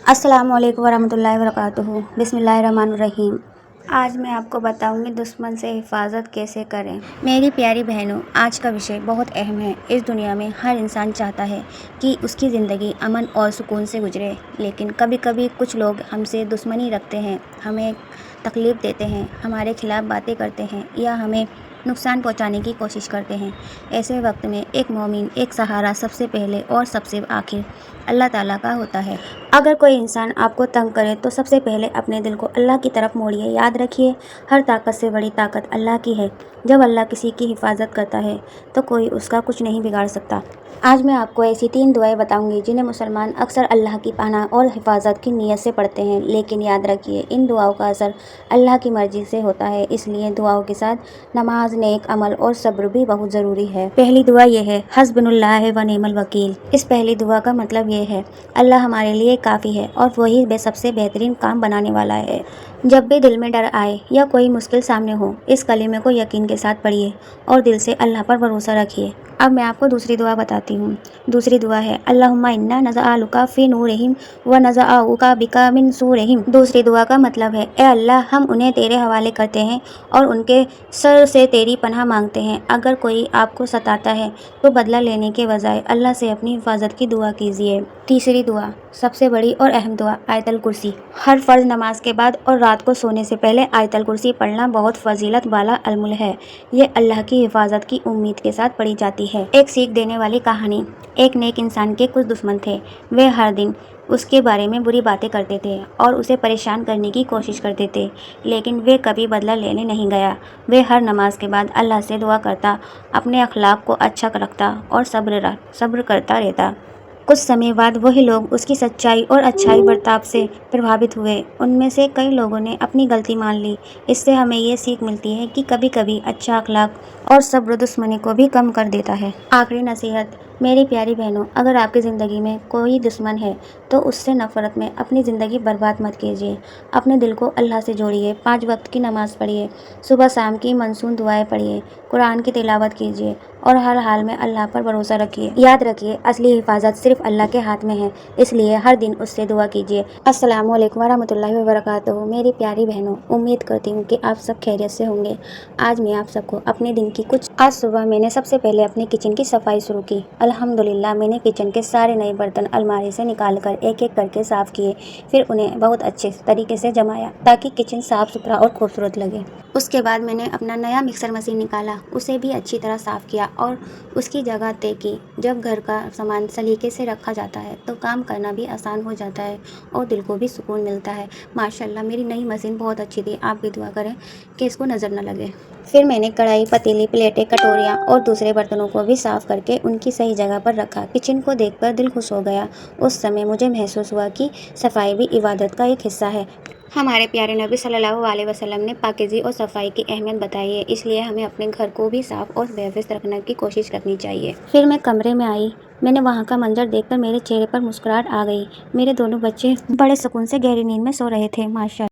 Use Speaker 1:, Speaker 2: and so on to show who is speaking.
Speaker 1: السلام علیکم ورحمۃ اللہ وبرکاتہ۔ بسم اللہ الرحمن الرحیم۔ آج میں آپ کو بتاؤں گی دشمن سے حفاظت کیسے کریں۔ میری پیاری بہنوں، آج کا وشے بہت اہم ہے۔ اس دنیا میں ہر انسان چاہتا ہے کہ اس کی زندگی امن اور سکون سے گزرے، لیکن کبھی کبھی کچھ لوگ ہم سے دشمنی رکھتے ہیں، ہمیں تکلیف دیتے ہیں، ہمارے خلاف باتیں کرتے ہیں یا ہمیں نقصان پہنچانے کی کوشش کرتے ہیں۔ ایسے وقت میں ایک مومن، ایک سہارا سب سے پہلے اور سب سے آخر اللہ تعالیٰ کا ہوتا ہے۔ اگر کوئی انسان آپ کو تنگ کرے تو سب سے پہلے اپنے دل کو اللہ کی طرف موڑیے۔ یاد رکھیے، ہر طاقت سے بڑی طاقت اللہ کی ہے۔ جب اللہ کسی کی حفاظت کرتا ہے تو کوئی اس کا کچھ نہیں بگاڑ سکتا۔ آج میں آپ کو ایسی 3 دعائیں بتاؤں گی جنہیں مسلمان اکثر اللہ کی پناہ اور حفاظت کی نیت سے پڑھتے ہیں، لیکن یاد رکھیے ان دعاؤں کا اثر اللہ کی مرضی سے ہوتا ہے، اس لیے دعاؤں کے ساتھ نماز، نیک عمل اور صبر بھی بہت ضروری ہے۔ پہلی دعا یہ ہے، حسبنا اللہ و نعم الوکیل۔ اس پہلی دعا کا مطلب یہ ہے، اللہ ہمارے لیے کافی ہے اور وہی سب سے بہترین کام بنانے والا ہے۔ جب بھی دل میں ڈر آئے یا کوئی مشکل سامنے ہو، اس کلمے کو یقین کے ساتھ پڑھیے اور دل سے اللہ پر بھروسہ رکھیے۔ اب میں آپ کو دوسری دعا بتاتی ہوں۔ دوسری دعا ہے، اللہم انا نسألک فی نورہم و نعوذ بک من شرورہم۔ دوسری دعا کا مطلب ہے، اے اللہ، ہم انہیں تیرے حوالے کرتے ہیں اور ان کے شر سے تیری پناہ مانگتے ہیں۔ اگر کوئی آپ کو ستاتا ہے تو بدلہ لینے کے بجائے اللہ سے اپنی حفاظت کی دعا کیجیے۔ تیسری دعا، سب سے بڑی اور اہم دعا، آیت الکرسی۔ ہر فرض نماز کے بعد اور رات کو سونے سے پہلے آیت الکرسی پڑھنا بہت فضیلت والا عمل ہے۔ یہ اللہ کی حفاظت کی امید کے ساتھ پڑھی جاتی ہے۔ ایک سیکھ دینے والی کہانی۔ ایک نیک انسان کے کچھ دشمن تھے۔ وہ ہر دن اس کے بارے میں بری باتیں کرتے تھے اور اسے پریشان کرنے کی کوشش کرتے تھے، لیکن وہ کبھی بدلہ لینے نہیں گیا۔ وہ ہر نماز کے بعد اللہ سے دعا کرتا، اپنے اخلاق کو اچھا رکھتا اور صبر کرتا رہتا۔ کچھ سمے بعد وہی لوگ اس کی سچائی اور اچھائی برتاؤ سے پربھاوت ہوئے۔ ان میں سے کئی لوگوں نے اپنی غلطی مان لی۔ اس سے ہمیں یہ سیکھ ملتی ہے کہ کبھی کبھی اچھا اخلاق اور صبر دشمنی کو بھی کم کر دیتا ہے۔ آخری نصیحت، میری پیاری بہنوں، اگر آپ کی زندگی میں کوئی دشمن ہے تو اس سے نفرت میں اپنی زندگی برباد مت کیجیے۔ اپنے دل کو اللہ سے جوڑیے، 5 وقت کی نماز پڑھیے، صبح شام کی منسوخ دعائیں پڑھیے، قرآن کی تلاوت کیجیے اور ہر حال میں اللہ پر بھروسہ رکھیے۔ یاد رکھیے، اصلی حفاظت صرف اللہ کے ہاتھ میں ہے، اس لیے ہر دن اس سے دعا کیجیے۔ السلام علیکم ورحمۃ اللہ وبرکاتہ۔ میری پیاری بہنوں، امید کرتی ہوں کہ آپ سب خیریت سے ہوں گے۔ آج میں آپ سب کو اپنے دن کی آج صبح میں نے سب سے پہلے اپنی کچن کی صفائی شروع کی۔ الحمدللہ، میں نے کچن کے سارے نئے برتن الماری سے نکال کر ایک ایک کر کے صاف کیے، پھر انہیں بہت اچھے طریقے سے جمایا تاکہ کچن صاف ستھرا اور خوبصورت لگے۔ اس کے بعد میں نے اپنا نیا مکسر مشین نکالا، اسے بھی اچھی طرح صاف کیا اور اس کی جگہ طے کی۔ جب گھر کا سامان سلیقے سے رکھا جاتا ہے تو کام کرنا بھی آسان ہو جاتا ہے اور دل کو بھی سکون ملتا ہے۔ ماشاءاللہ، میری نئی مشین بہت اچھی تھی۔ آپ بھی دعا کریں کہ اس کو نظر نہ لگے۔ پھر میں نے کڑھائی، پتیلی، پلیٹیں، کٹوریاں اور دوسرے برتنوں کو بھی صاف کر کے ان کی صحیح جگہ پر رکھا۔ کچن کو دیکھ کر دل خوش ہو گیا۔ اس سمے مجھے محسوس ہوا کہ صفائی بھی عبادت کا ایک حصہ ہے۔ ہمارے پیارے نبی صلی اللہ علیہ وسلم نے پاکیزگی اور صفائی کی اہمیت بتائی ہے، اس لیے ہمیں اپنے گھر کو بھی صاف اور محفوظ رکھنے کی کوشش کرنی چاہیے۔ پھر میں کمرے میں آئی۔ میں نے وہاں کا منظر دیکھ کر میرے چہرے پر مسکراہٹ آ گئی۔ میرے دونوں بچے بڑے سکون سے گہری نیند میں سو رہے تھے۔ ماشاءاللہ۔